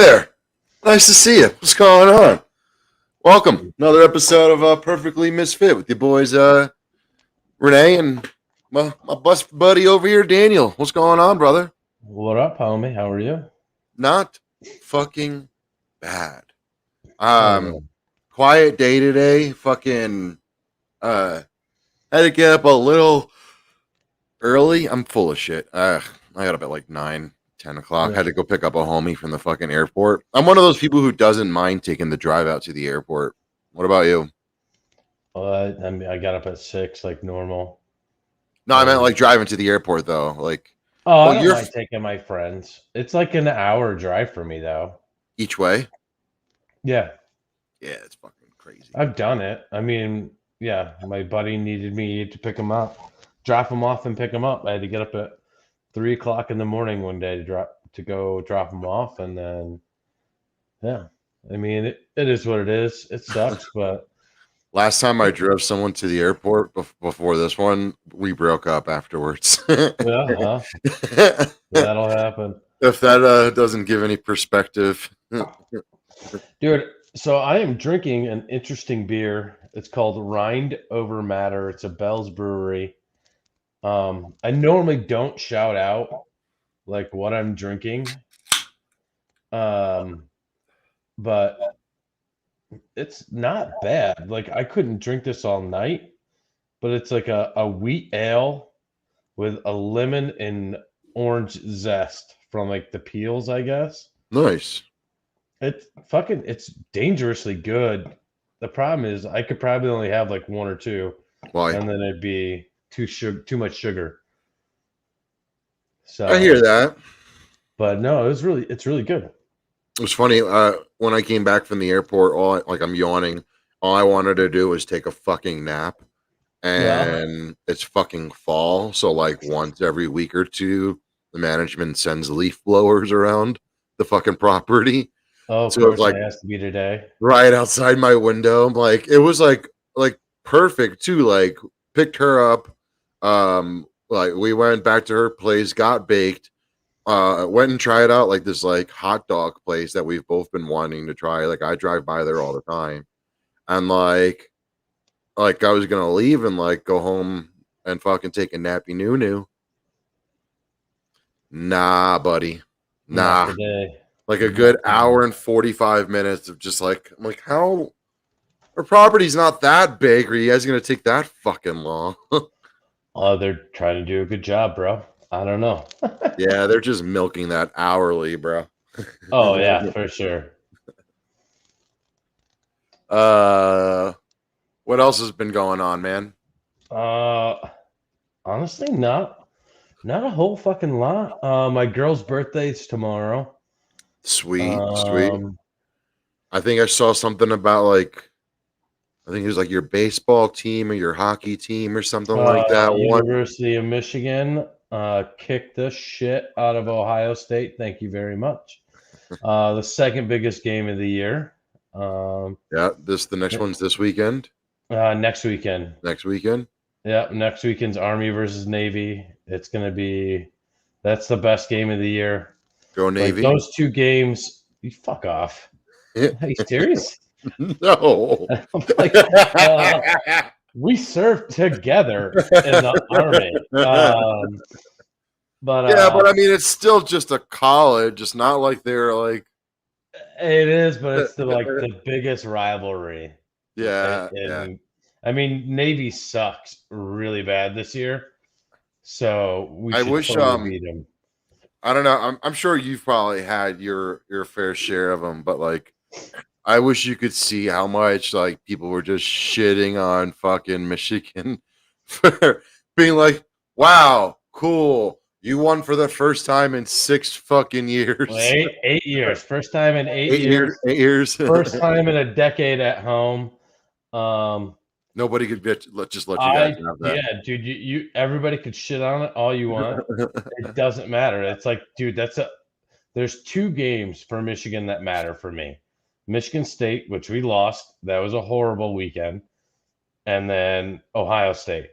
there. Nice to see you. What's going on? Welcome. Another episode of Perfectly Misfit with your boys Renee and my best buddy over here, Daniel. What's going on, brother? What up, homie? How are you? Not fucking bad. Oh, Quiet day today. Fucking had to get up a little early. I'm full of shit. I got up at like 9, 10 o'clock. yeah. Had to go pick up a homie from the fucking airport. I'm one of those people who doesn't mind taking the drive out to the airport. What about you? I got up at 6 like normal. No, I meant like driving to the airport though. Like, Oh, oh, I don't you're mind taking my friends. It's like an hour drive for me, though. each way. Yeah, Yeah, it's fucking crazy. I've done it. I mean, yeah, my buddy needed me to pick him up, drop him off, and pick him up. I had to get up at 3 o'clock in the morning one day to go drop him off, and then yeah. I mean, it is what it is. It sucks, but Last time I drove someone to the airport before this one, we broke up afterwards. yeah, that'll happen. If that doesn't give any perspective. Dude, so I am drinking an interesting beer. It's called Rind Over Matter. It's a Bell's Brewery. I normally don't shout out like what I'm drinking. But it's not bad. Like I couldn't drink this all night, but it's like a wheat ale with a lemon and orange zest from like the peels, I guess. Nice. It's dangerously good. The problem is I could probably only have like one or two, Why? and then it'd be too much sugar. I hear So, that. but no, it's really good. It was funny. When I came back from the airport, I'm yawning. All I wanted to do was take a fucking nap. Yeah. And it's fucking fall. So, like, once every week or two, the management sends leaf blowers around the fucking property. Oh, of So, it's course like it has to be today. right outside my window. Like, it was like perfect too. Like, picked her up. Like, we went back to her place, got baked. Went and tried out like this like hot dog place that we've both been wanting to try. Like I drive by there all the time, and like I was gonna leave and like go home and fucking take a nappy noo. Nah, buddy, Not nah. today. Like a good hour and 45 minutes of just like I'm like how our property's not that big. Are you guys gonna take that fucking long? Oh, they're trying to do a good job, bro. I don't know. Yeah, they're just milking that hourly, bro. Oh yeah, for sure. What else has been going on, man? Uh, honestly, not a whole fucking lot. My girl's birthday's tomorrow. Sweet, sweet. Um, I think I saw something about like I think it was like your baseball team or your hockey team or something like that. One, University of Michigan kicked the shit out of Ohio State. Thank you very much. The second biggest game of the year. yeah. The next one's this weekend. Next weekend. Next weekend. Yeah, next weekend's Army versus Navy. It's gonna be that's the best game of the year. Go Like Navy. those two games, you fuck off. Are you serious? No. I'm like, we served together in the Army. But Yeah, but I mean, it's still just a college. It's not like they're like. it is, but it's the biggest rivalry. Yeah, yeah. And I mean, Navy sucks really bad this year, so we I should wish totally beat them. I don't know. I'm sure you've probably had your fair share of them, but like, I wish you could see how much like people were just shitting on fucking Michigan for being like, "Wow, cool, you won for the first time in 6 fucking years." Well, 8 years, first time in 8 years, 8 years. first time in a decade at home. Nobody could just let you guys have that. Yeah, dude, you everybody could shit on it all you want. It doesn't matter. It's like, dude, there's 2 games for Michigan that matter for me. Michigan State, which we lost, that was a horrible weekend, and then Ohio State.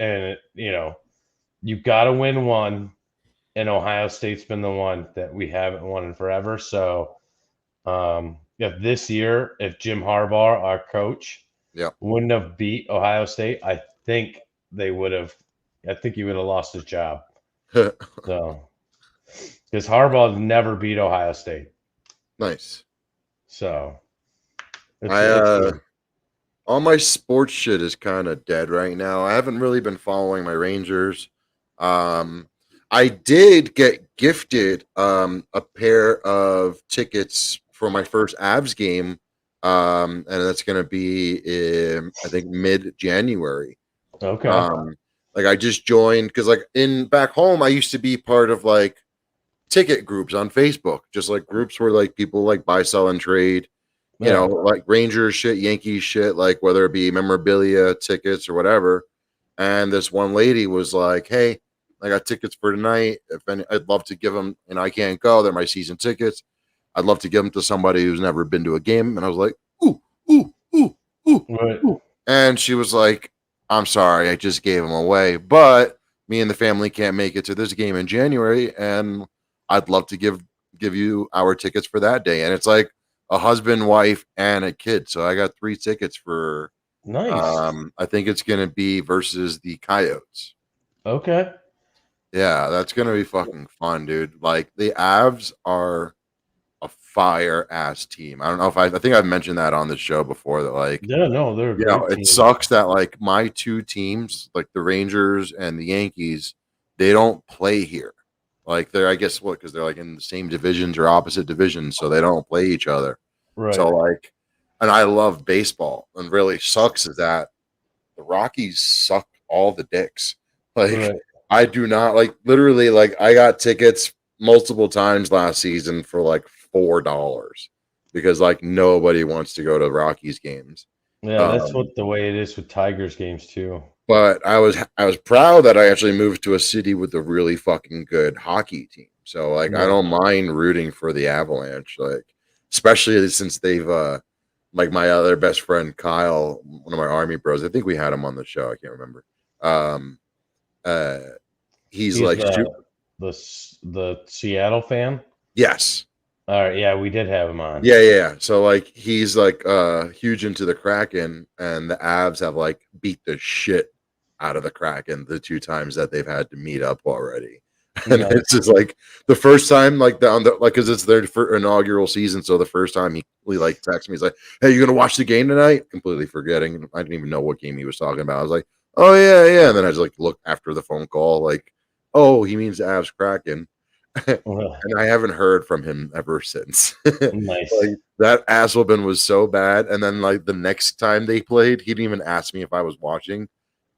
And you got to win one and Ohio State's been the one that we haven't won in forever. So, if this year, if Jim Harbaugh, our coach, Yeah. wouldn't have beat Ohio State, I think they would have. I think he would have lost his job. So, because Harbaugh never beat Ohio State, Nice. so I it's good. all my sports shit is kind of dead right now. I haven't really been following my Rangers. Um, I did get gifted a pair of tickets for my first Avs game, and that's going to be in I think mid-January. Okay. Um, like I just joined because like in back home I used to be part of like ticket groups on Facebook, just like groups where like people like buy, sell, and trade, you know, Yeah. like Rangers shit, Yankees shit, like whether it be memorabilia, tickets, or whatever. And this one lady was like, "Hey, I got tickets for tonight. If any, I'd love to give them, and I can't go. They're my season tickets. I'd love to give them to somebody who's never been to a game." And I was like, "Ooh, ooh, ooh, ooh, Right. ooh." And she was like, "I'm sorry, I just gave them away, but me and the family can't make it to this game in January, and I'd love to give you our tickets for that day." And it's like a husband, wife, and a kid. So I got 3 tickets for Nice. I think it's gonna be versus the Coyotes. Okay. Yeah, that's gonna be fucking fun, dude. Like the Avs are a fire ass team. I don't know if I think I've mentioned that on the show before that like, Yeah. No, they're a you know, great it team. sucks that like my 2 teams, like the Rangers and the Yankees, they don't play here. Like they're I guess what because they're like in the same divisions or opposite divisions, so they don't play each other. So Right. like, and I love baseball, and really sucks is that the Rockies suck all the dicks. Like Right. I do not like literally like I got tickets multiple times last season for like $4 because like nobody wants to go to Rockies games. Yeah, that's Um, what the way it is with Tigers games too. but I was proud that I actually moved to a city with a really fucking good hockey team. So like I Right. don't mind rooting for the Avalanche, like especially since they've like my other best friend Kyle, one of my army bros. I think we had him on the show. I can't remember. Um, uh, he's He's like, the Seattle fan. yes, All right. Yeah, we did have him on. yeah. So like he's like huge into the Kraken, and the Avs have like beat the shit out of the Kraken the 2 times that they've had to meet up already. And it's Nice. just like the first time, like on the like, because it's their inaugural season. So the first time he like texts me, he's like, "Hey, you gonna watch the game tonight?" Completely forgetting. I didn't even know what game he was talking about. I was like, "Oh yeah, yeah." And then I just like look after the phone call, like, "Oh, he means Avs Kraken." And I haven't heard from him ever since. Nice. Like that ass whooping was so bad. And then like the next time they played, he didn't even ask me if I was watching.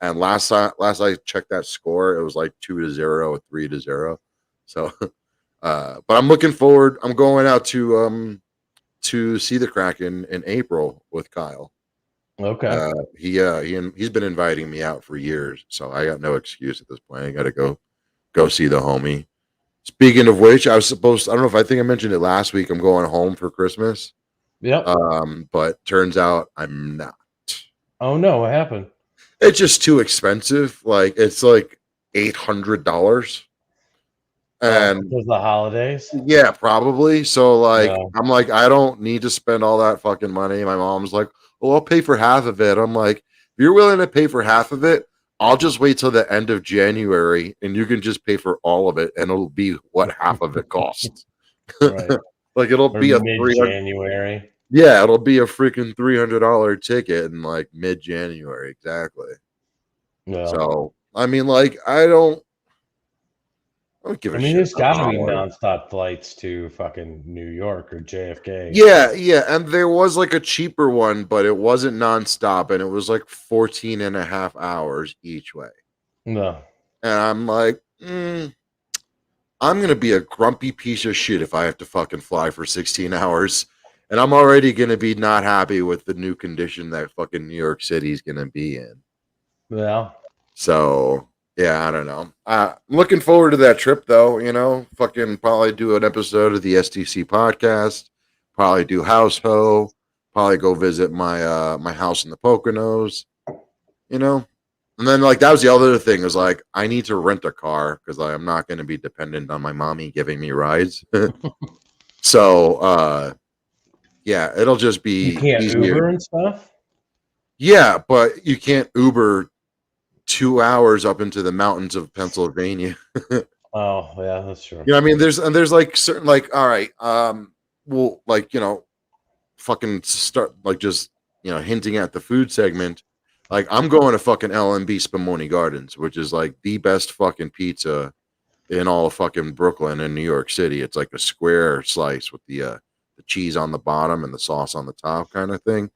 And last I checked that score, it was like 2-0, 3-0. So but I'm looking forward. I'm going out to see the Kraken in April with Kyle. Okay. He's been inviting me out for years, so I got no excuse at this point. I gotta go see the homie. Speaking of which, I don't know if I think I mentioned it last week. I'm going home for Christmas. Yep. But turns out I'm not. Oh no, what happened? It's just too expensive. Like it's like $800. Oh, And because of the holidays. yeah, probably. So like No. I'm like, I don't need to spend all that fucking money. My mom's like, "Oh, I'll pay for half of it." I'm like, if you're willing to pay for half of it, I'll just wait till the end of January and you can just pay for all of it and it'll be what half of it costs. Right. Like it'll Or be a mid 300. January. Yeah, it'll be a freaking $300 ticket in like mid-January, exactly. No. So, I mean, like, I don't give I a mean, shit there's about got the to be holiday. nonstop flights to fucking New York or JFK. Yeah, and there was like a cheaper one, but it wasn't nonstop, and it was like 14 and a half hours each way. No. And I'm like, I'm gonna be a grumpy piece of shit if I have to fucking fly for 16 hours. And I'm already gonna be not happy with the new condition that fucking New York City's gonna be in. Well, So yeah, I don't know. I'm looking forward to that trip though. You know, fucking probably do an episode of the STC podcast. Probably do house ho. Probably go visit my my house in the Poconos. You know. And then like that was the other thing is like I need to rent a car because I'm not going to be dependent on my mommy giving me rides. So yeah, it'll just You be can't easier. Uber and stuff? Yeah, but you can't Uber 2 hours up into the mountains of Pennsylvania. Oh, yeah, that's true. You know, what I mean, there's like certain like, all right, well, like fucking start like just hinting at the food segment. Like I'm going to fucking LMB Spumoni Gardens, which is like the best fucking pizza in all of fucking Brooklyn and New York City. It's like a square slice with the cheese on the bottom and the sauce on the top, kind of thing.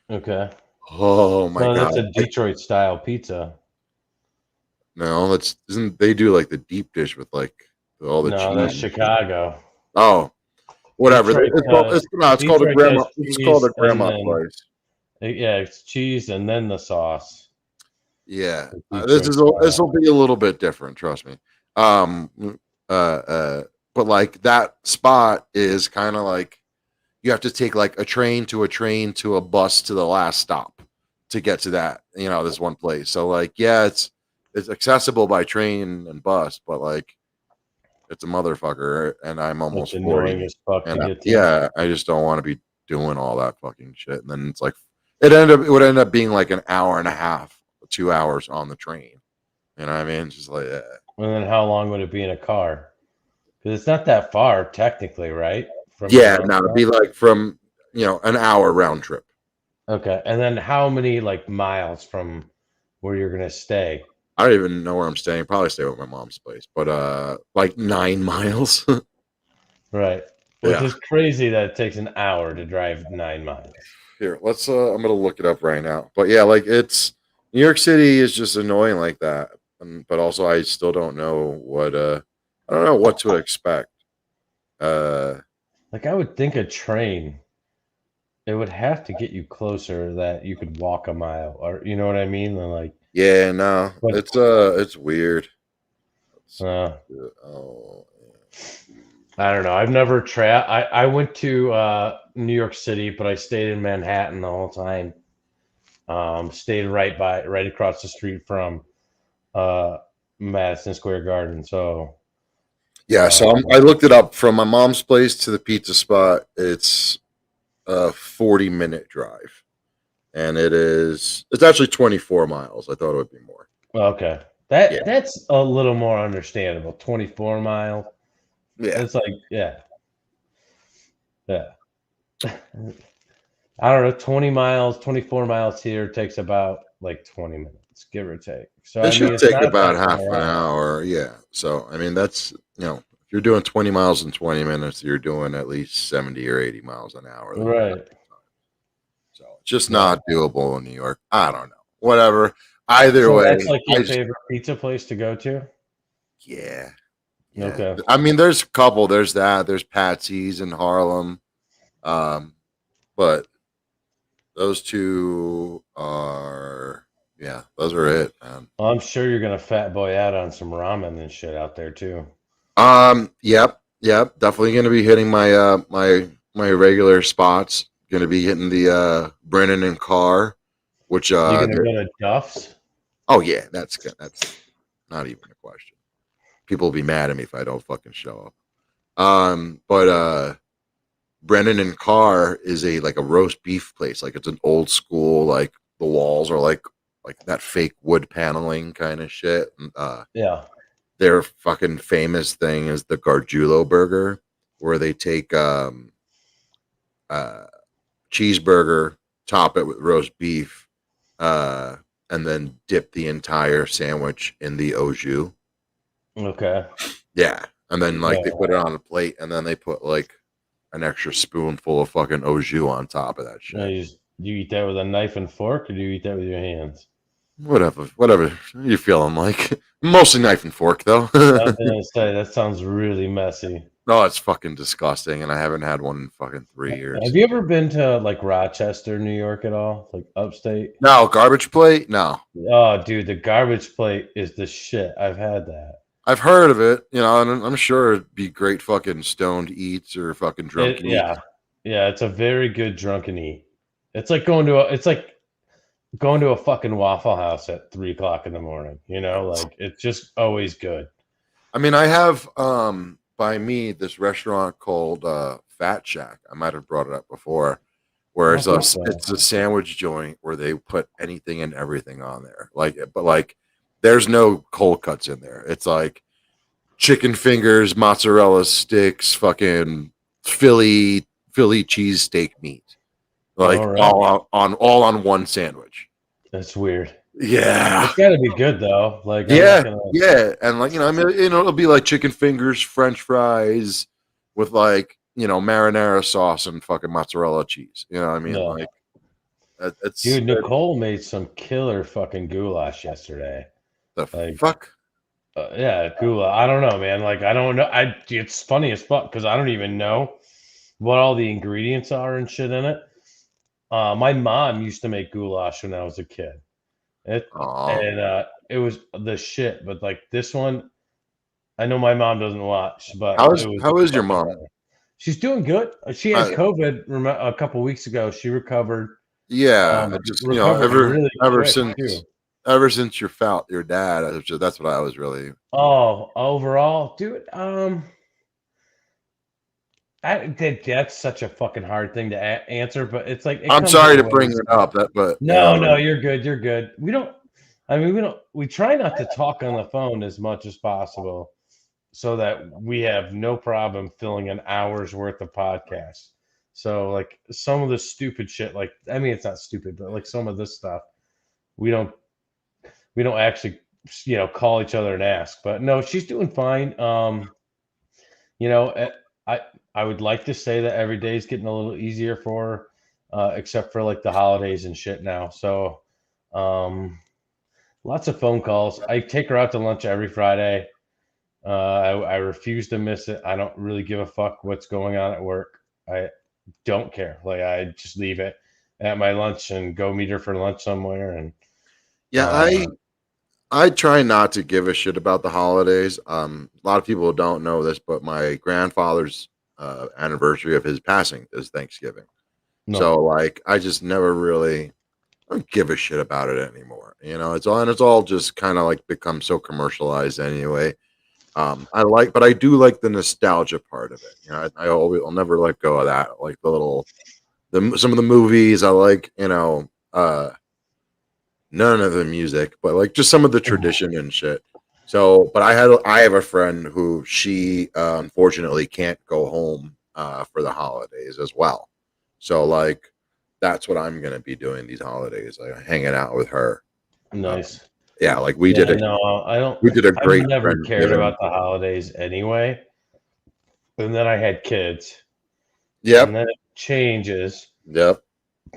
Okay. Oh my No, god! that's a Detroit style pizza. No, that's isn't they do like the deep dish with like all the No, that's cheese and shit. Chicago. Oh, whatever. Detroit does It's called a Detroit grandma. does It's called cheese a and grandma then place. yeah, it's cheese and then the sauce. Yeah, Detroit this style. will be a little bit different. Trust me. Um, uh, uh, but like that spot is kind of like you have to take like a train to a bus to the last stop to get to that. This one place. So like, yeah, it's accessible by train and bus, but like it's a motherfucker, and I'm It's almost annoying 40, as fuck to and get to. yeah, I just don't want to be doing all that fucking shit. And then it's like it would end up being like an hour and a half, 2 hours on the train. You know what I mean? Just like And then how long would it be in a car? Because it's not that far technically, right? From your yeah, mom's no, it'd house? be like from an hour round trip. Okay. And then how many like miles from where you're gonna stay? I don't even know where I'm staying. Probably stay with my mom's place, but like 9 miles. Right. Which Yeah. is crazy that it takes an hour to drive 9 miles. Here, let's. I'm gonna look it up right now. But yeah, like it's New York City is just annoying like that. But also, I still don't know what. I don't know what to expect. Uh, Like I would think a train, it would have to get you closer that you could walk a mile, or you know what I mean? And like, yeah, no, but it's weird. Let's see. uh, Oh, I don't know. I've never I went to New York City, but I stayed in Manhattan the whole time. Stayed right across the street from uh, Madison Square Garden. So yeah. So uh, I looked it up from my mom's place to the pizza spot. It's a 40-minute drive, and it's actually 24 miles. I thought it would be more. okay, Yeah, that's a little more understandable. 24 miles. yeah. It's like yeah. I don't know. 20 miles, 24 miles here takes about like 20 minutes, give or take. So It I mean, should it's take not about that half far an out. hour. Yeah. So, I mean, that's, if you're doing 20 miles in 20 minutes, you're doing at least 70 or 80 miles an hour the entire Right. time. So, it's just Yeah. not doable in New York. I don't know. Whatever. Either So way, that's like I your just, favorite pizza place to go to? yeah. Yeah. Okay. I mean, there's a couple. There's that. There's Patsy's in Harlem. But those two are, yeah, those are it, man. Well, I'm sure you're gonna fat boy out on some ramen and shit out there too. Yep. Definitely going to be hitting my regular spots. Going to be hitting the Brennan and Carr, which You gonna go to Duff's? oh yeah, that's not even a question. People will be mad at me if I don't fucking show up. But Brennan and Carr is a roast beef place. Like it's an old school. Like the walls are like that fake wood paneling kind of shit. And, Yeah. their fucking famous thing is the Gargiulo burger, where they take uh, cheeseburger, top it with roast beef, uh, and then dip the entire sandwich in the au jus. Okay. Yeah, and then like Yeah. they put it on a plate, and then they put like an extra spoonful of fucking au jus on top of that Now shit. you eat that with a knife and fork, or do you eat that with your hands? Whatever you feeling like. Mostly knife and fork though. I was gonna say that sounds really messy. No, it's fucking disgusting, and I haven't had one in fucking 3 years. Have you ever been to like Rochester, New York at all? Like upstate? No, garbage plate? No. Oh, dude, the garbage plate is the shit. I've had that. I've heard of it, and I'm sure it'd be great fucking stoned eats or fucking drunken eats. Yeah, yeah, it's a very good drunken eat. It's like going to a, it's like going to a fucking Waffle House at 3 o'clock in the morning. Like it's just always good. I mean, I have by me this restaurant called Fat Shack. I might have brought it up before, where I think so. it's a sandwich joint where they put anything and everything on there. But there's no cold cuts in there. It's like chicken fingers, mozzarella sticks, fucking Philly cheese steak meat, like All right. all on one sandwich. That's weird. Yeah. It's got to be good though. Like I'm Yeah, not gonna, yeah, and I mean, it'll be like chicken fingers, French fries, with marinara sauce and fucking mozzarella cheese. You know what I mean? yeah. Like, it's Dude, Nicole made some killer fucking goulash yesterday. the Like, fuck. yeah, goulash. I don't know, man. Like, I don't know. It's funny as fuck because I don't even know what all the ingredients are and shit in it. My mom used to make goulash when I was a kid. Oh, It was the shit. But like this one, I know my mom doesn't watch, but how is your fucking mom? better. She's doing good. She had COVID a couple weeks ago. She recovered. Yeah, I just Recovered really ever quick since too. you felt your dad, that's what I was really. Oh, overall, dude. That's such a fucking hard thing to answer, but it's like it I'm comes sorry in to bring waves. it up, but No, you're good. You're good. We don't. I mean, we don't. We try not to talk on the phone as much as possible, so that we have no problem filling an hour's worth of podcasts. So, like some of the stupid shit, like I mean, it's not stupid, but like some of this stuff, we don't actually, call each other and ask. But no, she's doing fine. You know, I would like to say that every day is getting a little easier for her, except for like the holidays and shit now. So, lots of phone calls. I take her out to lunch every Friday. I refuse to miss it. I don't really give a fuck what's going on at work. I don't care. Like I just leave it at my lunch and go meet her for lunch somewhere. And yeah, I try not to give a shit about the holidays. A lot of people don't know this, but my grandfather's anniversary of his passing is Thanksgiving. no, So I just never really I don't give a shit about it anymore. It's all just kind of like become so commercialized anyway. But I do like the nostalgia part of it. I'll never let go of that. Like some of the movies I like. None of the music, but like just some of the tradition and shit. So, but I have a friend who she unfortunately can't go home for the holidays as well. So like that's what I'm gonna be doing these holidays, like hanging out with her. nice. Yeah, like we Yeah, did it. no, I don't. We did a I've great never cared Friendsgiving. about the holidays anyway. And then I had kids, and Yep. then it changes. Yep.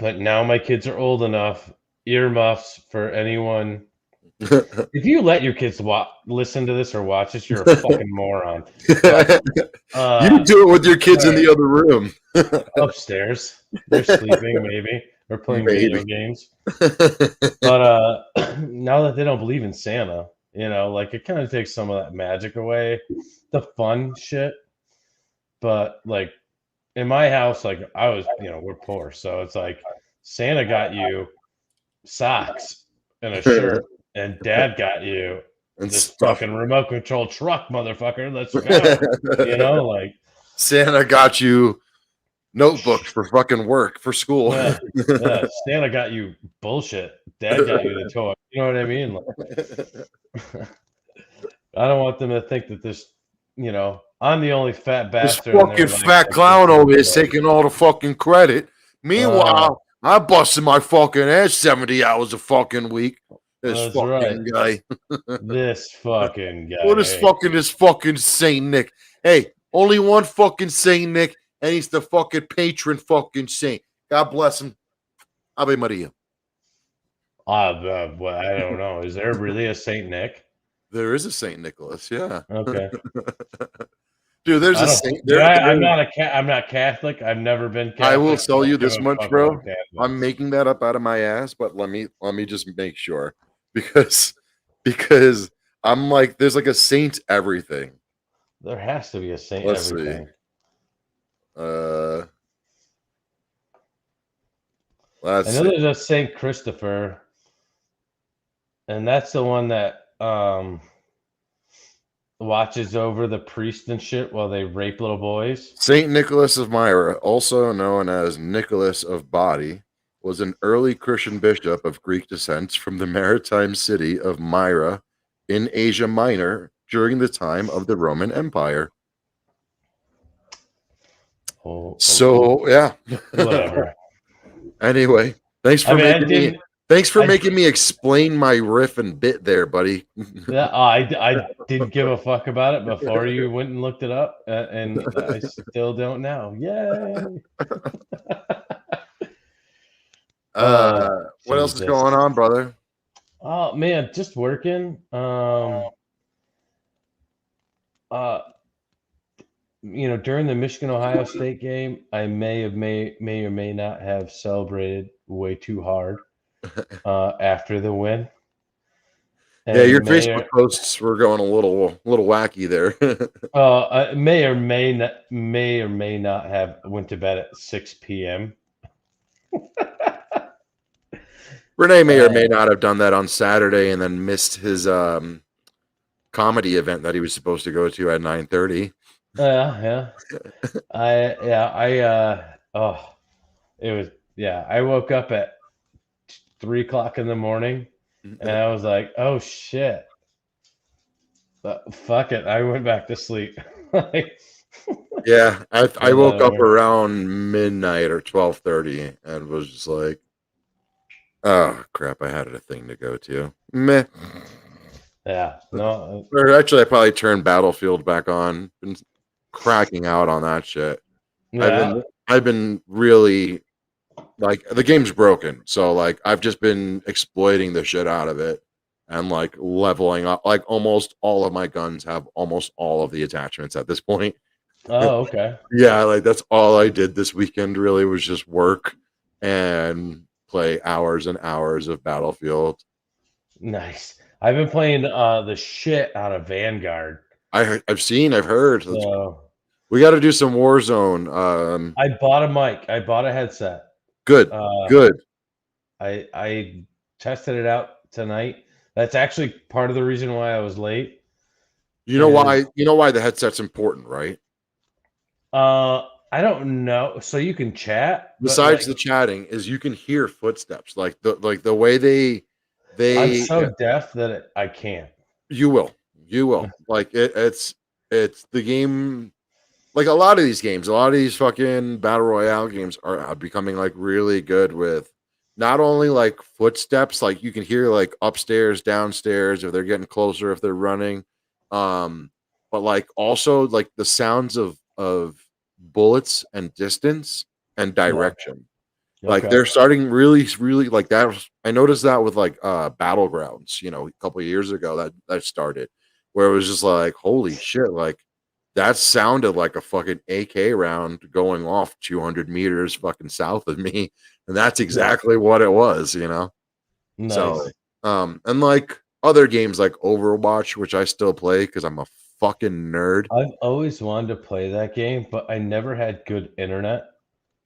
But now my kids are old enough. Earmuffs for anyone. If you let your kids listen to this or watch this, you're a fucking moron. But You do it with your kids in the other room. upstairs, they're sleeping maybe or playing video Maybe. games. But now that they don't believe in Santa, like it kind of takes some of that magic away, the fun shit. But like in my house, like I was, we're poor, so it's like Santa got you socks and a shirt, and Dad got you And this stuff. fucking remote control truck, motherfucker. Let's go. Like Santa got you notebooks for fucking work for school. yeah, yeah. Santa got you bullshit. Dad got you the toy. You know what I mean? Like, I don't want them to think that I'm the only fat This bastard in fucking their life. fat clown over here is taking all the fucking credit. Meanwhile, I busted my fucking ass 70 hours a fucking week. This That's fucking guy. This fucking guy. What is this fucking Saint Nick? Hey, only one fucking Saint Nick, and he's the fucking patron fucking saint. God bless him. Ave Maria. Well, I don't know. Is there really a Saint Nick? There is a Saint Nicholas, yeah. Okay. Dude, there's a saint. I'm not Catholic. I've never been Catholic. I will tell you this much, bro. Catholic. I'm making that up out of my ass, but let me just make sure because I'm like there's like a saint everything. There has to be a saint Let's everything. see. I know there's a Saint Christopher. And that's the one that watches over the priest and shit while they rape little boys. Saint Nicholas of Myra, also known as Nicholas of Bari, was an early Christian bishop of Greek descent from the maritime city of Myra in Asia Minor during the time of the Roman Empire. Oh, So yeah. whatever. Anyway, thanks for I mean, I making me didn't. thanks for I making me explain my riff and bit there, buddy. Yeah, I didn't give a fuck about it before you went and looked it up, and I still don't now. Yay! Uh, what else is Jesus. going on, brother? Oh man, just working. Uh, during the Michigan Ohio State game, I may or may not have celebrated way too hard after the win. Yeah, your And Facebook posts were going a little wacky there. I may or may not have went to bed at 6 p.m. Renee may or may not have done that on Saturday and then missed his comedy event that he was supposed to go to at 9:30. Yeah. I woke up at 3 o'clock in the morning and I was like, oh shit. Fuck it. I went back to sleep. Yeah, I woke up around midnight or 12:30 and was just like, oh crap, I had a thing to go to. Meh. Yeah. No. Or actually, I probably turned Battlefield back on. Been cracking out on that shit. Yeah. I've been really like the game's broken, so like I've just been exploiting the shit out of it and like leveling up. Like almost all of my guns have almost all of the attachments at this point. Oh, okay. Yeah, like that's all I did this weekend. Really was just work and play hours and hours of Battlefield. Nice. I've been playing the shit out of Vanguard. I've seen, I've heard. So We got to do some Warzone. I bought a mic. I bought a headset. Good, Uh, good. I tested it out tonight. That's actually part of the reason why I was late. You know why? You know why the headset's important, right? I don't know. So you can chat. Besides the chatting, is you can hear footsteps, like the way I'm so deaf that I can't. You will. Like it's the game. Like a lot of these games, a lot of these fucking battle royale games are becoming like really good with not only like footsteps, like you can hear like upstairs, downstairs, if they're getting closer, if they're running, but like also like the sounds of bullets and distance and direction. Like they're starting really like that. I noticed that with like Battlegrounds, a couple of years ago that started where it was just like, holy shit, like that sounded like a fucking AK round going off 200 meters fucking south of me. And that's exactly what it was, Nice. So, and like other games like Overwatch, which I still play because I'm a fucking nerd. I've always wanted to play that game, but I never had good internet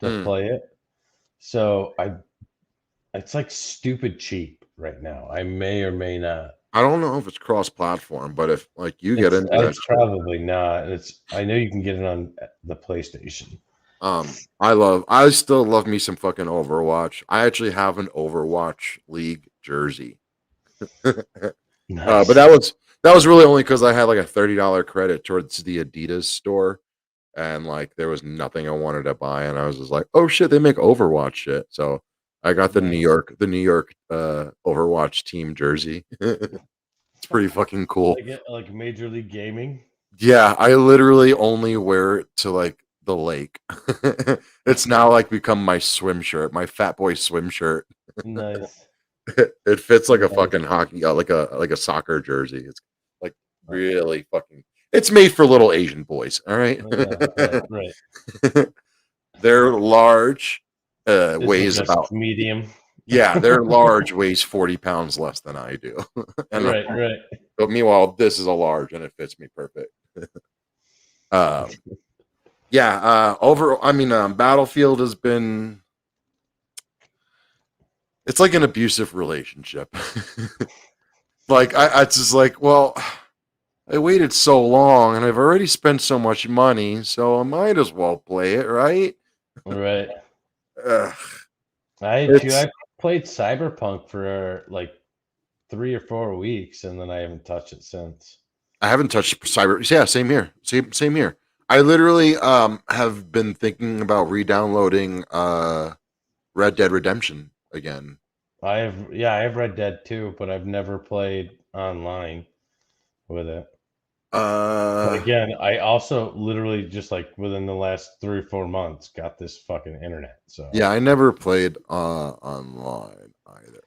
to play it. So it's like stupid cheap right now. I may or may not. I don't know if it's cross-platform, but if like you get into that, it's probably not. I know you can get it on the PlayStation. I still love me some fucking Overwatch. I actually have an Overwatch League jersey. Nice. But that was really only because I had like a $30 credit towards the Adidas store, and like there was nothing I wanted to buy, and I was just like, oh shit, they make Overwatch shit. So I got the New York Overwatch team jersey. It's pretty fucking cool. Like Major League Gaming. Yeah, I literally only wear it to like the lake. It's now like become my swim shirt, my fat boy swim shirt. Nice. It fits like a fucking hockey, like a soccer jersey. It's like really fucking. It's made for little Asian boys. All right. Right. They're large. Weighs about medium. Yeah, they're large. Weighs 40 pounds less than I do. And right. But meanwhile, this is a large, and it fits me perfect. Battlefield has been. It's like an abusive relationship. Like I just like, well, I waited so long and I've already spent so much money, so I might as well play it, right? Right. Ugh, I it's played Cyberpunk for like 3 or 4 weeks, and then I haven't touched it since. I haven't touched cyber. Yeah, same here. Same here. I literally have been thinking about re-downloading Red Dead Redemption again. I have Red Dead too, but I've never played online with it. But Uh again, I also literally just like within the last 3 or 4 months got this fucking internet. So yeah, I never played online either.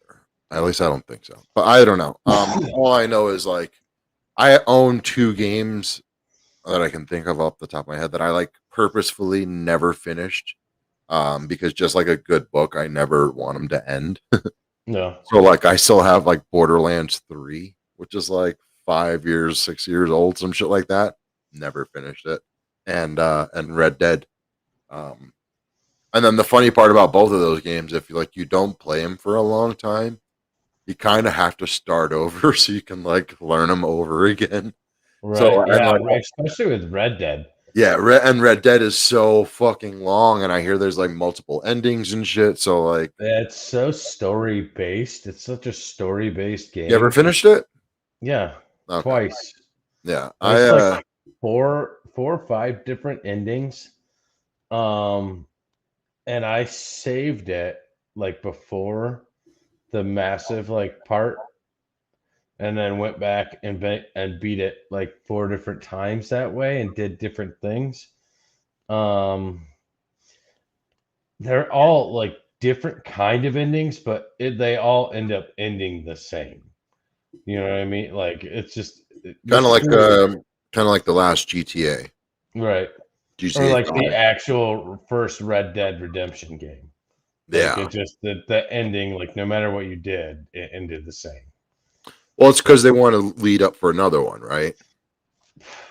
At least I don't think so. But I don't know. All I know is like I own two games that I can think of off the top of my head that I like purposefully never finished. Because just like a good book, I never want them to end. no, So like I still have like Borderlands 3, which is like 5 years, 6 years old, some shit like that. Never finished it. And Red Dead. Um and then the funny part about both of those games, if you don't play them for a long time, you kind of have to start over so you can like learn them over again. right, So and yeah, like right, especially with Red Dead. yeah, Red Dead is so fucking long, and I hear there's like multiple endings and shit. So like, Yeah, it's so story based. It's such a story based you ever game. finished it? Yeah, Okay, twice. yeah, There's like four or five different endings. Um, and I saved it like before the massive like part, and then went back and beat it like 4 different times that way and did different things. Um, they're all like different kind of endings, but they all end up ending the same. You know what I mean? Like it's just the kind of like story, the last GTA, right? Or GTA like the 5. actual first Red Dead Redemption game. Like Yeah, it just the ending, like no matter what you did, it ended the same. well, it's because they want to lead up for another one, right?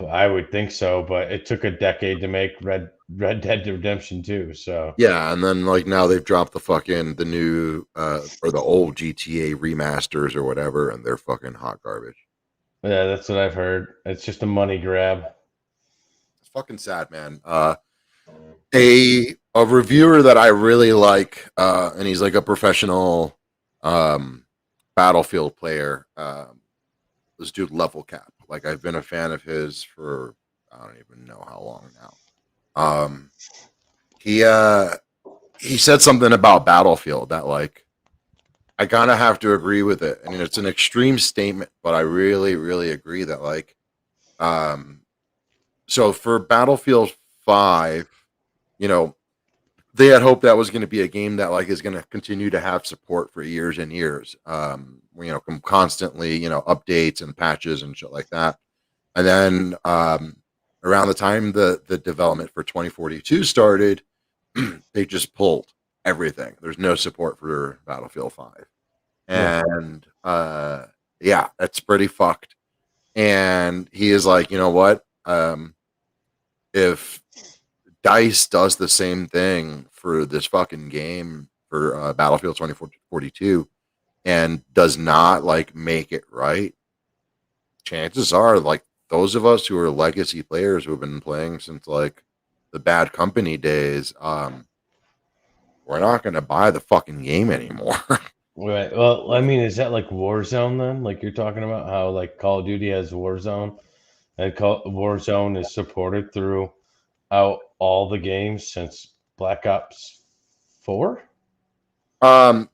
I would think so, but it took a decade to make Red Dead Redemption 2. So Yeah, and then like now they've dropped the new or the old GTA remasters or whatever, and they're fucking hot garbage. yeah, that's what I've heard. It's just a money grab. It's fucking sad, man. A reviewer that I really like, and he's like a professional um, Battlefield player. This dude Level Cap. Like I've been a fan of his for I don't even know how long now. He he said something about Battlefield that like I kind of have to agree with it. I mean, it's an extreme statement, but I really, really agree that like um, so for Battlefield 5, you know, they had hoped that was going to be a game that like is going to continue to have support for years and years. Constantly, updates and patches and shit like that. And then around the time the development for 2042 started, they just pulled everything. There's no support for Battlefield 5. Yeah, And yeah, that's pretty fucked. And he is like, you know what? If Dice does the same thing for this fucking game for Battlefield 2042 and does not like make it right, chances are like those of us who are legacy players who have been playing since like the Bad Company days, we're not going to buy the fucking game anymore. right. Well, I mean, is that like Warzone then? Like you're talking about how like Call of Duty has Warzone, and Warzone is supported throughout all the games since Black Ops 4. When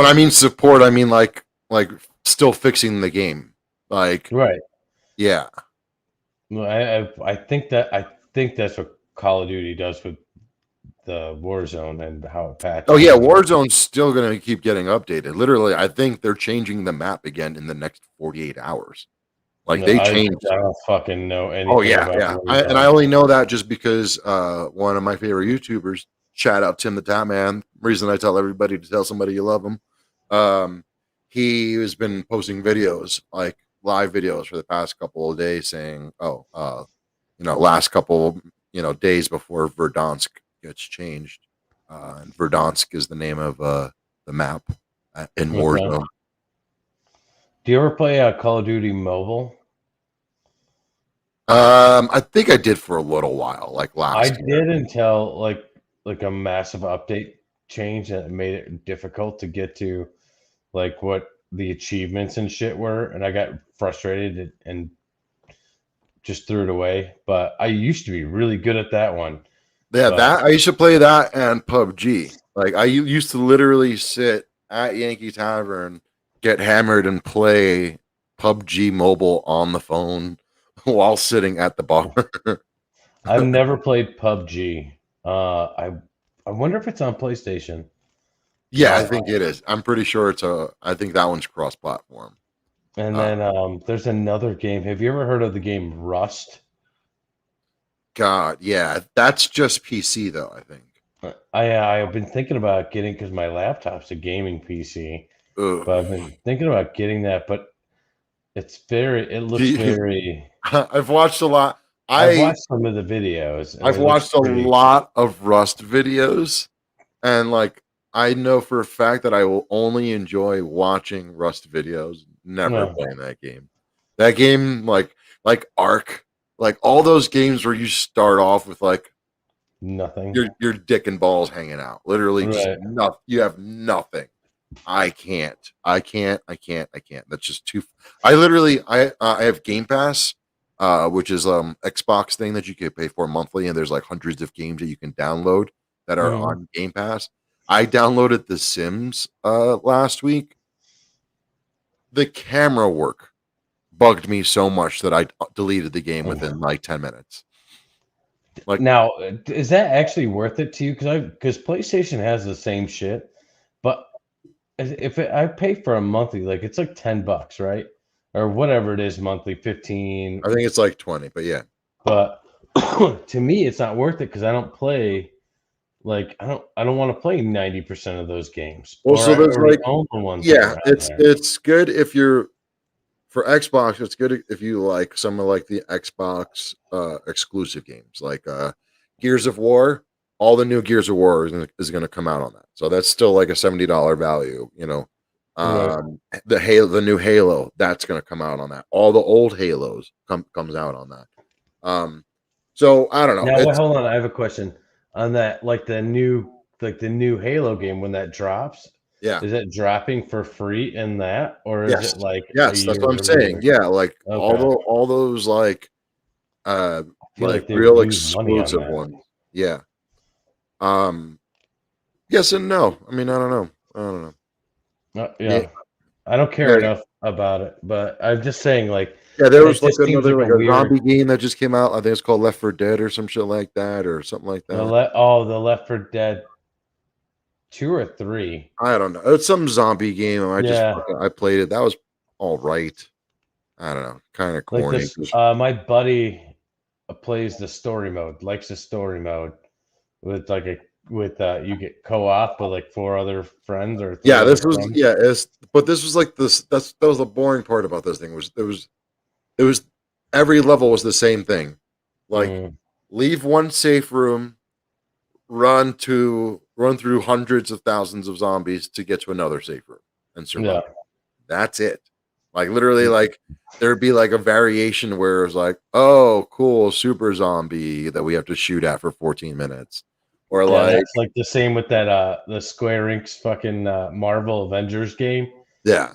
I mean support, I mean like still fixing the game. Like, Right. yeah. Well, I think that's what Call of Duty does with the Warzone and how it Oh yeah, patches and Warzone's still going to keep getting updated. Literally, I think they're changing the map again in the next 48 hours. Like no, they I changed. don't fucking know Oh anything yeah, about yeah. And I Warzone. only know that just because one of my favorite YouTubers, shout out Tim the Tap Man. Reason I tell everybody to tell somebody you love them. Um, he has been posting videos, like live videos, for the past couple of days, saying, "Oh, last couple, days before Verdansk gets changed." And Verdansk is the name of the map in Okay. Warzone. Do you ever play Call of Duty Mobile? I think I did for a little while, like I last year. did until like a massive update change that made it difficult to get to like what the achievements and shit were, and I got frustrated and just threw it away. But I used to be really good at that one. Yeah, But that I used to play that and PUBG. Like used to literally sit at Yankee Tavern, get hammered, and play PUBG Mobile on the phone while sitting at the bar. I've never played PUBG. I wonder if it's on PlayStation. Yeah, I Uh, think it is. I'm pretty sure it's a. I think that one's cross-platform. and Uh, then there's another game. Have you ever heard of the game Rust? God, yeah, that's just PC though. I think. I've been thinking about getting because my laptop's a gaming PC, Ugh. but I've been thinking about getting that. But it looks very. I've watched a lot. I've I watched some of the videos and I've it looks watched a pretty. lot of Rust videos, and like I know for a fact that I will only enjoy watching Rust videos, never No, playing that game. That game, like Ark, like all those games where you start off with like nothing. your dick and balls hanging out, literally just Right. nothing. You have nothing. I can't. I can't. I can't. I can't. That's just too. I literally. I have Game Pass, which is Xbox thing that you can pay for monthly, and there's like hundreds of games that you can download that are Mhm. on Game Pass. I downloaded The Sims last week. The camera work bugged me so much that I deleted the game within like 10 minutes. Like, Now, is that actually worth it to you? Because PlayStation has the same shit, but I pay for a monthly, like it's like $10, right? Or whatever it is monthly, 15. I think it's like 20, but yeah. But to me, it's not worth it because I don't play like I don't want to play 90% of those games, Well, so I there's already like, own the ones that yeah, are on it's there. it's good if you're for Xbox. It's good if you like some of like the Xbox exclusive games, like Gears of War. All the new Gears of War is going to come out on that, so that's still like a $70 value. Right. The new Halo, that's going to come out on that. All the old Halos comes out on that. So I don't know. Now, wait, It's hold on. I have a question on that. Like the new Halo game when that drops, yeah, is it dropping for free in that, or is yes, it like a yes. That's year what I'm saying. later? Yeah, like Okay, I all those feel like like they would real lose money on exclusive that. ones. Yeah. Um, yes and no. I mean, I don't know. I don't know. Yeah, Yeah, I don't care yeah, enough about it, but I'm just saying, like, yeah. There was it like just seems another like a like a weird. zombie game that just came out. I think it's called Left 4 Dead or some shit like that, or something like that. The Left 4 Dead 2 or 3. I don't know. It's some zombie game, and Yeah, I played it. That was all right. I don't know, kind of like corny. this. My buddy plays the story mode, likes the story mode with like a with you get co-op with like 4 other friends or three Yeah, other this was friends. yeah, but this was like this. That was the boring part about this thing was it was every level was the same thing. Like Mm, leave one safe room, run through hundreds of thousands of zombies to get to another safe room and yeah. survive. That's it. Like literally, like there'd be like a variation where it was like, oh, cool, super zombie that we have to shoot at for 14 minutes. Or Yeah, like, that's like the same with that the Square Enix fucking Marvel Avengers game. yeah.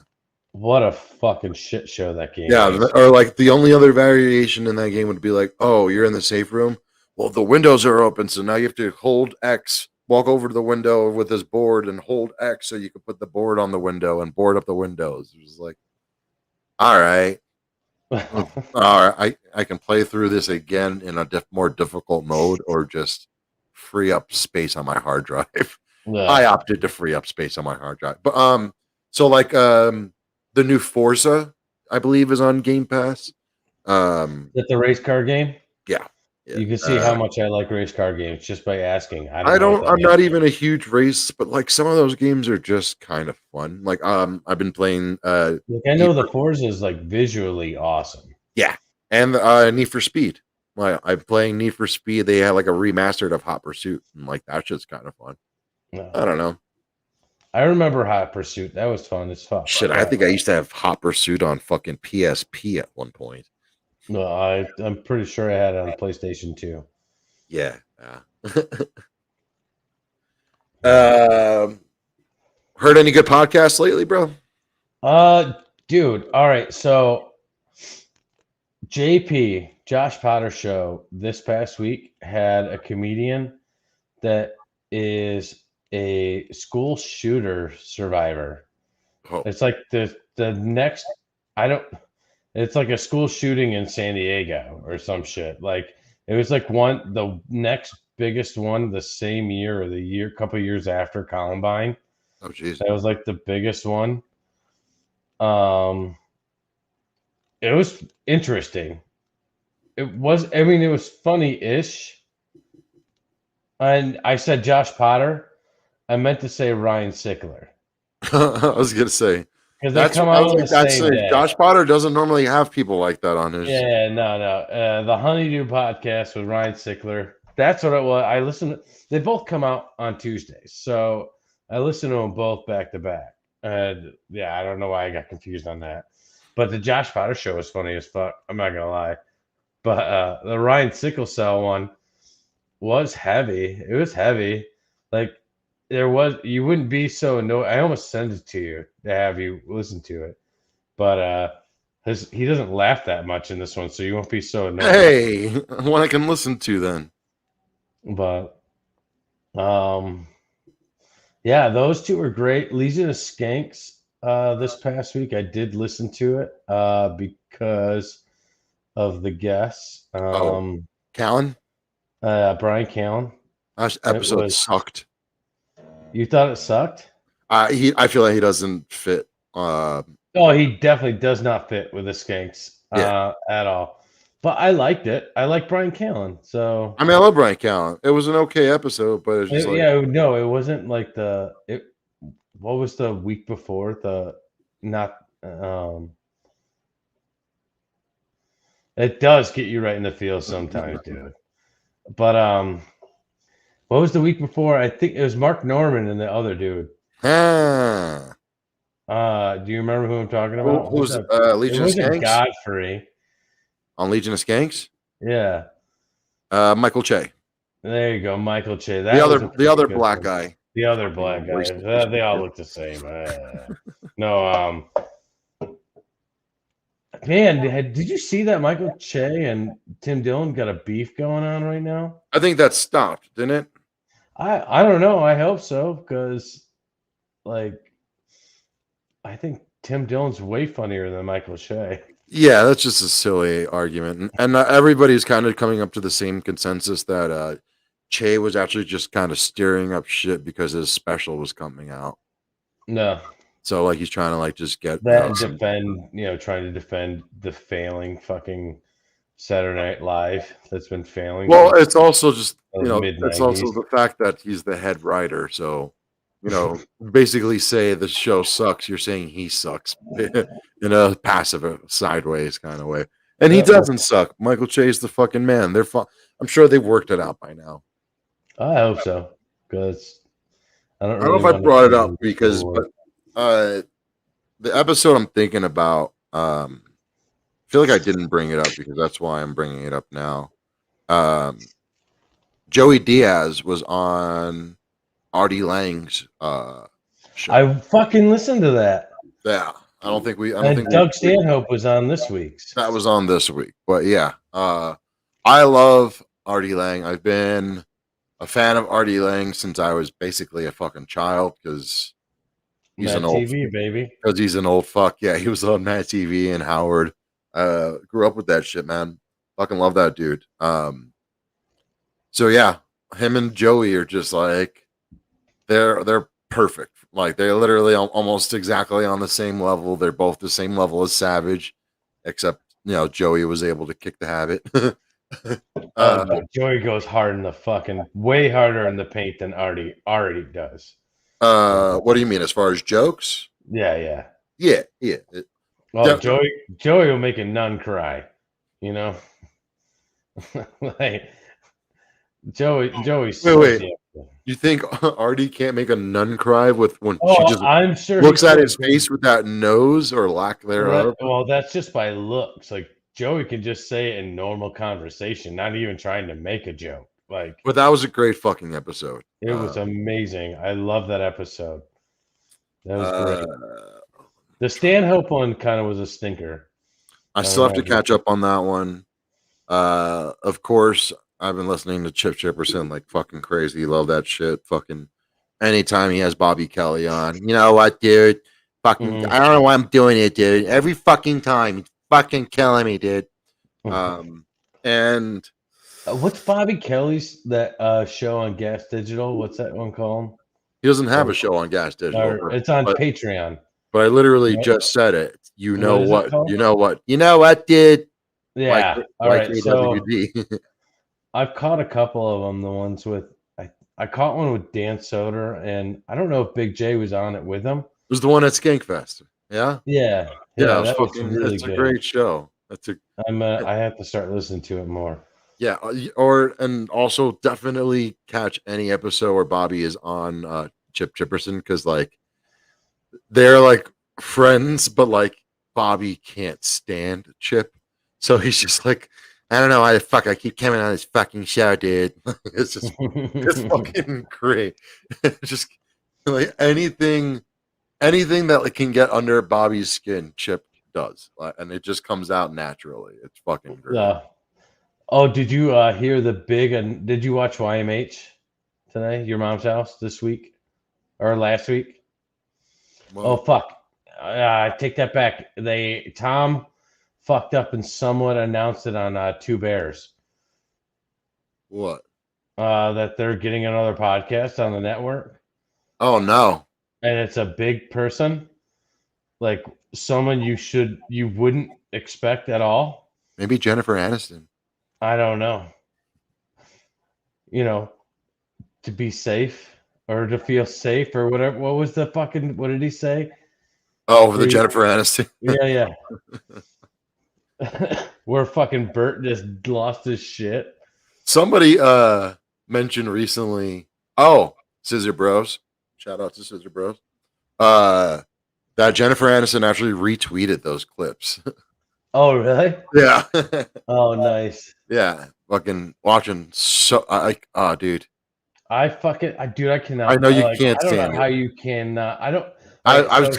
What a fucking shit show that game Yeah, is. or like the only other variation in that game would be like, oh, you're in the safe room. Well, the windows are open, so now you have to hold X, walk over to the window with this board, and hold X so you can put the board on the window and board up the windows. It was like, all right, all right, I can play through this again in a more difficult mode, or just free up space on my hard drive. I Yeah. opted to free up space on my hard drive, but so like the new Forza, I believe, is on Game Pass. Is the race car game? Yeah, yeah. You can see how much I like race car games just by asking. I don't I know what don't. that I'm not is. even a huge race, but like some of those games are just kind of fun. Like I've been playing Like I Need know the for Forza is like visually awesome. yeah, and Need for Speed. Like I'm playing Need for Speed. They had like a remastered of Hot Pursuit, and like that shit's kind of fun. No. I don't know. I remember Hot Pursuit. That was fun as fuck. Shit, I think I used to have Hot Pursuit on fucking PSP at one point. No, I'm pretty sure I had it on PlayStation 2. Yeah. Um, heard any good podcasts lately, bro? Dude, all right. So JP, Josh Potter show this past week had a comedian that is a school shooter survivor. Oh, It's like the next I don't it's like a school shooting in San Diego or some shit. Like it was like the next biggest one the same year or the year couple years after Columbine. oh, jeez. That was like the biggest one. Um it was interesting. It was funny-ish. And I said Josh Potter. I meant to say Ryan Sickler. I was gonna say Because they that's. come I out was on the like, that's same day. Josh Potter doesn't normally have people like that on his. Yeah, no. The Honeydew podcast with Ryan Sickler. That's what it was. I listened. They both come out on Tuesdays, so I listened to them both back to back. And yeah, I don't know why I got confused on that. But the Josh Potter show was funny as fuck. I'm not gonna lie. But the Ryan Sickle Cell one was heavy. It was heavy. Like you wouldn't be so annoyed. I almost sent it to you to have you listen to it. But he doesn't laugh that much in this one, so you won't be so annoyed. Hey, one I can listen to then. But yeah, those two were great. Legion of Skanks this past week. I did listen to it because of the guests. Callan, Brian Callen. that episode sucked. You thought it sucked? I feel like he doesn't fit. Oh, he definitely does not fit with the Skanks at all. But I liked it. I like Brian Callen. So I mean, I love Brian Callen. It was an okay episode, but it's just like, no, it wasn't like what was the week before it does get you right in the field sometimes, dude. But what was the week before? I think it was Mark Norman and the other dude. ah. Do you remember who I'm talking about? Who's Legion of Skanks? Godfrey. On Legion of Skanks? Yeah. Michael Che. There you go, Michael Che. The other black guy. The other black guy. They all look the same. No, man, did you see that Michael Che and Tim Dillon got a beef going on right now? I think that stopped, didn't it? I don't know. I hope so because, like, I think Tim Dillon's way funnier than Michael Che. Yeah, that's just a silly argument, and everybody's kind of coming up to the same consensus that Che was actually just kind of stirring up shit because his special was coming out. No. So like he's trying to like just get that and trying to defend the failing fucking Saturday Night Live that's been failing. Well, it's also just mid-90s. it's also the fact that he's the head writer, so basically say the show sucks. You're saying he sucks in a passive, sideways kind of way, and he doesn't suck. Michael Che is the fucking man. They're I'm sure they've worked it out by now. I hope so because I don't know if I brought it up because, but the episode I'm thinking about, I feel like I didn't bring it up because that's why I'm bringing it up now. Joey Diaz was on Artie Lang's show. I fucking listened to that. Yeah, I don't think Doug Stanhope was on this week's. That was on this week, but yeah, I love Artie Lang. I've been a fan of Artie Lang since I was basically a fucking child because he's an old TV baby. Because he's an old fuck. Yeah, he was on Matt TV and Howard. Grew up with that shit, man. Fucking love that dude. So yeah, him and Joey are just like they're perfect. Like they're literally almost exactly on the same level. They're both the same level as Savage, except Joey was able to kick the habit. Joey goes hard in the fucking way harder in the paint than Artie does. What do you mean as far as jokes? Yeah. Well, Joey will make a nun cry, like Joey. Wait. You think Artie can't make a nun cry with when she Oh, just I'm sure he looks at his could. face with that nose or lack thereof? Well, that's just by looks. Like Joey can just say it in normal conversation, not even trying to make a joke. Like But that was a great fucking episode. it was amazing. I love that episode. That was great. The Stanhope one kind of was a stinker. I still have to catch up on that one. Of course, I've been listening to Chip Chipperson like fucking crazy. Love that shit. Fucking anytime he has Bobby Kelly on. You know what, dude? Fucking, I don't know why I'm doing it, dude. Every fucking time, it's fucking killing me, dude. And what's Bobby Kelly's that show on Gas Digital? What's that one called? he doesn't have a show on Gas Digital. It's on Patreon. But I literally just said it. You know what? You know what? You know what, dude? Yeah. All right. AWD. So I've caught a couple of them. The ones with I caught one with Dan Soder, and I don't know if Big J was on it with him. It was the one at Skankfest. Yeah. Yeah. That was really it's a great show. I have to start listening to it more. Yeah, and also definitely catch any episode where Bobby is on Chip Chipperson, because like they're like friends, but like Bobby can't stand Chip, so he's just like, I don't know, I keep coming on this fucking show, dude. It's it's fucking great. Just like anything that like can get under Bobby's skin, Chip does, and it just comes out naturally. It's fucking great. Oh, did you hear the big? Did you watch YMH today? Your mom's house this week or last week? Well, oh fuck! I take that back. Tom fucked up and somewhat announced it on Two Bears. What? That they're getting another podcast on the network. Oh no! And it's a big person, like someone you wouldn't expect at all. Maybe Jennifer Aniston. I don't know. You know, to be safe or to feel safe or whatever. What was the fucking? What did he say? Oh, the Jennifer Aniston. Yeah. Where fucking Bert just lost his shit. Somebody mentioned recently. Oh, Scissor Bros. Shout out to Scissor Bros. That Jennifer Aniston actually retweeted those clips. Oh, really? Yeah. Oh, nice. Yeah. Fucking watching. So, dude. I cannot. I know you can't stand it. I don't know how you can. I don't. I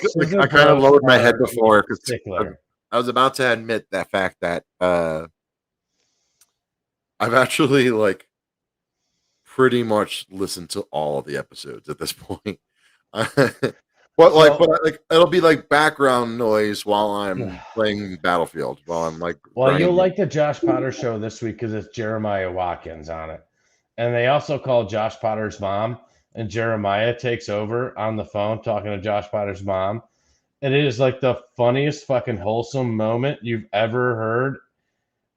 kind of lowered my head before because I was about to admit that fact that I've actually like pretty much listened to all of the episodes at this point. But it'll be like background noise while I'm playing Battlefield. While I'm like, well, you'll like the Josh Potter show this week because it's Jeremiah Watkins on it, and they also call Josh Potter's mom, and Jeremiah takes over on the phone talking to Josh Potter's mom, and it is like the funniest fucking wholesome moment you've ever heard.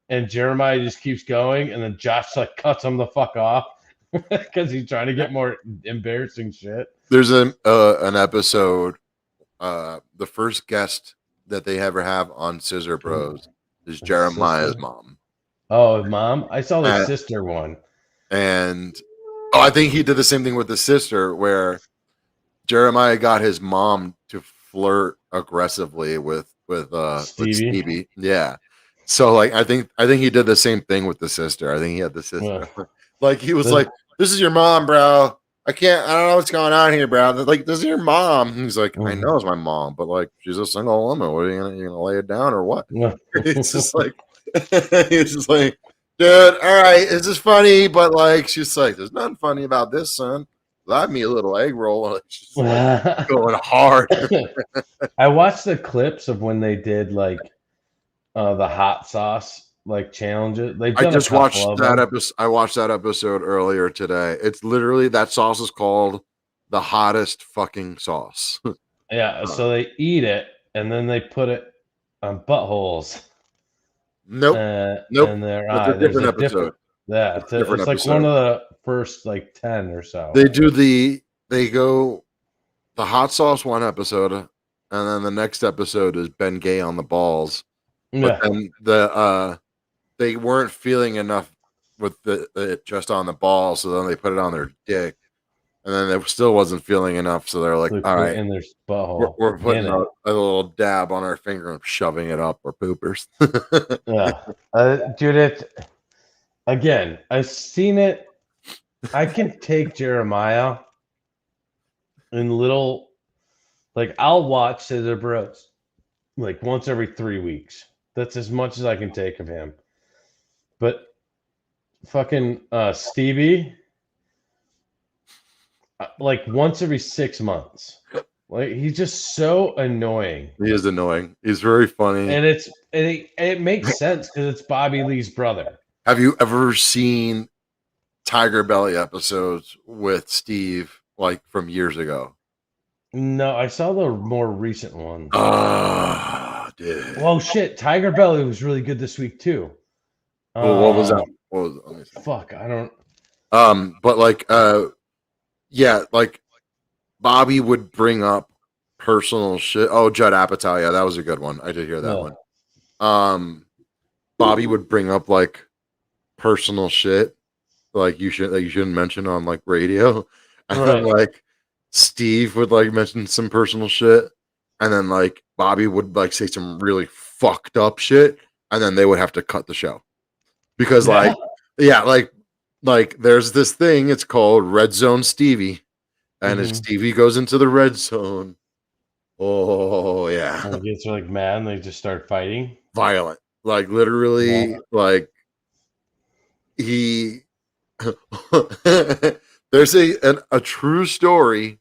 And Jeremiah just keeps going, and then Josh like cuts him the fuck off because he's trying to get more embarrassing shit. There's an episode, the first guest that they ever have on Scissor Bros is Jeremiah's mom. Oh, mom? I saw the sister one. And I think he did the same thing with the sister, where Jeremiah got his mom to flirt aggressively with Stevie. Yeah. So like I think he did the same thing with the sister. I think he had the sister. Like he was like, "This is your mom, bro. I don't know what's going on here, bro. Like, this is your mom." And he's like, "I know it's my mom, but like she's a single woman. What are you gonna lay it down or what?" It's just like it's just like, dude, all right, it's just funny, but like she's like, "There's nothing funny about this, son. Love me a little egg roll." Like, she's like going hard. I watched the clips of when they did like the hot sauce like challenges. I just watched that episode. I watched that episode earlier today. It's literally that sauce is called the hottest fucking sauce. Yeah, so they eat it and then they put it on buttholes. Nope. And their eye. That's a different episode. Yeah, it's like one of the first like 10 or so. They go the hot sauce one episode, and then the next episode is Ben Gay on the balls. But then they weren't feeling enough with it just on the ball, so then they put it on their dick. and then it still wasn't feeling enough. So they're like, They all put right, in their butthole. we're putting in a it. little dab on our finger and shoving it up our poopers. Yeah, dude. Again, I've seen it. I can take Jeremiah in little, like I'll watch Scissor Bros like once every 3 weeks. That's as much as I can take of him. But fucking Stevie, like once every 6 months. Like he's just so annoying. He is annoying. He's very funny. And it makes sense because it's Bobby Lee's brother. Have you ever seen Tiger Belly episodes with Steve, like from years ago? No, I saw the more recent one. Ah, dude. Oh shit, Tiger Belly was really good this week too. Well, what was that? What was it? Let me see. Fuck, I don't. But like, yeah, like Bobby would bring up personal shit. Oh, Judd Apatow, yeah, that was a good one. I did hear that one. Bobby would bring up like personal shit, like you shouldn't mention on like radio, and then like Steve would like mention some personal shit, and then like Bobby would like say some really fucked up shit, and then they would have to cut the show because like there's this thing, it's called Red Zone Stevie, and if Stevie goes into the red zone, oh yeah, and gets like mad and they just start fighting, violent, like literally, like he. There's a true story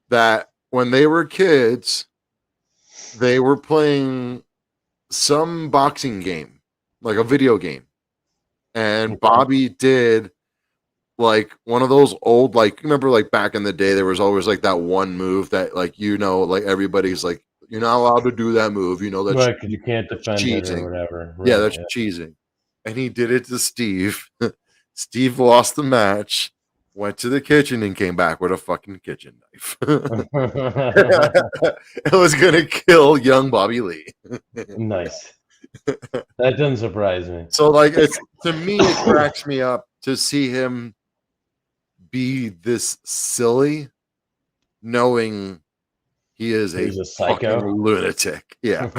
that when they were kids, they were playing some boxing game, like a video game, and Bobby did like one of those old, like, remember like back in the day there was always like that one move that like like everybody's like, you're not allowed to do that move, that's right, because you can't defend cheating. it or whatever. Right, that's cheating. And he did it to Steve. Steve lost the match, went to the kitchen, and came back with a fucking kitchen knife. It was gonna kill young Bobby Lee. Nice. That doesn't surprise me. So like, to me, it cracks me up to see him be this silly, knowing he is a psycho lunatic. Yeah.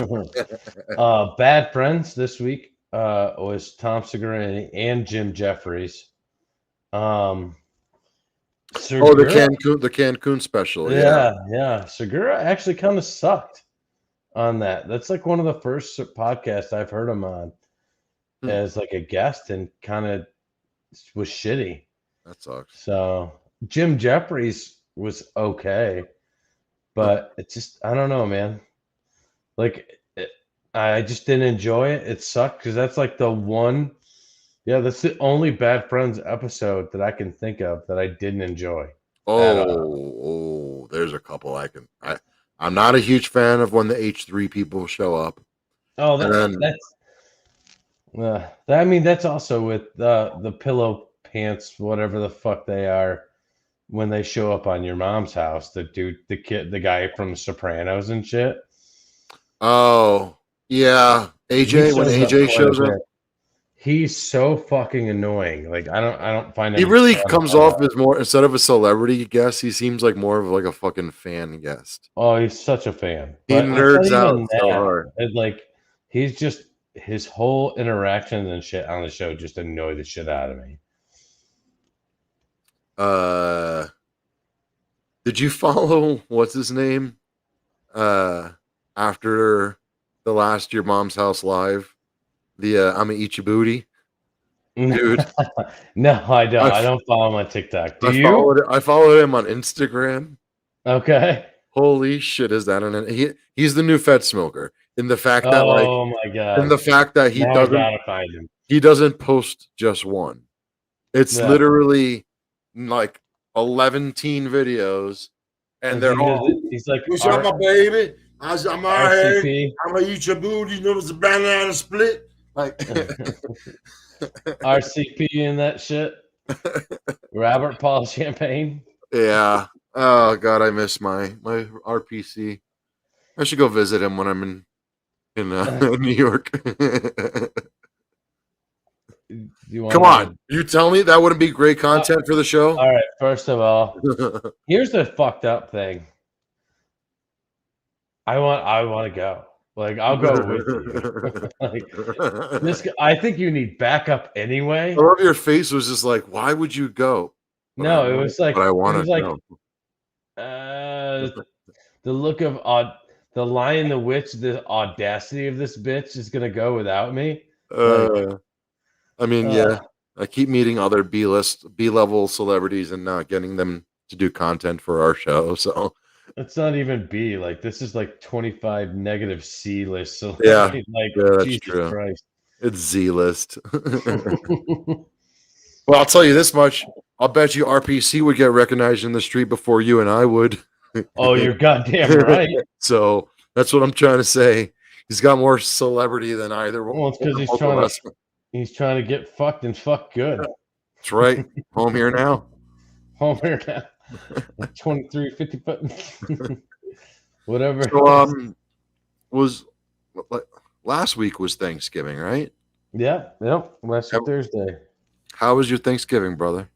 Bad friends this week was Tom Segura and Jim Jeffries. The Cancun special. Yeah. Segura actually kind of sucked on that. That's like one of the first podcasts I've heard him on as like a guest, and kind of was shitty. That sucks. So Jim Jeffries was okay, but it just, I don't know, man. Like I just didn't enjoy it. It sucked because that's like that's the only Bad Friends episode that I can think of that I didn't enjoy. There's a couple I'm not a huge fan of when the H3 people show up. Oh, that's also with the pillow pants, whatever the fuck they are, when they show up on your mom's house. The guy from The Sopranos and shit. Oh yeah, AJ. When AJ shows up, he's so fucking annoying. Like I don't find he really comes off as more, instead of a celebrity guest, he seems like more of like a fucking fan guest. Oh, he's such a fan. He nerds out so hard. Like he's just, his whole interactions and shit on the show just annoy the shit out of me. Did you follow what's his name? After the last Your Mom's House Live, the I'ma Eat Your Booty, dude. No, I don't. I don't follow him on TikTok. Do you? I followed him on Instagram. Okay. Holy shit, is that he's the new Fed smoker. In the fact that my god. In the fact that he doesn't post just one. It's literally like 11 teen videos, and they're all. He's like, "What's up, my baby? I'm out here. I'm gonna eat your booty. It's a banana split." Like RCP and that shit. Robert Paul Champagne. Yeah. Oh god, I miss my RPC. I should go visit him when I'm in New York. Do you Come on, you tell me that wouldn't be great content for the show? All right, first of all, here's the fucked up thing. I want to go. Like, I'll go with you. Like, I think you need backup anyway. I love your face was just like, why would you go? No, it was like, but I want to go. The look of the Lion, the Witch, the audacity of this bitch is gonna go without me. I mean, yeah, I keep meeting other B-level celebrities and not getting them to do content for our show. So it's not even B. Like, this is like 25 negative C list. So yeah, that's Jesus true. Christ. It's Z list. Well, I'll tell you this much. I'll bet you RPC would get recognized in the street before you and I would. Oh, you're goddamn right. So that's what I'm trying to say. He's got more celebrity than either one. Well, it's because he's trying to get fucked and fuck good. That's right. Home here now. Home here now. 23, 50 foot. Whatever. So, was last week was Thanksgiving, right? Yeah. Yep. Last Thursday. How was your Thanksgiving, brother?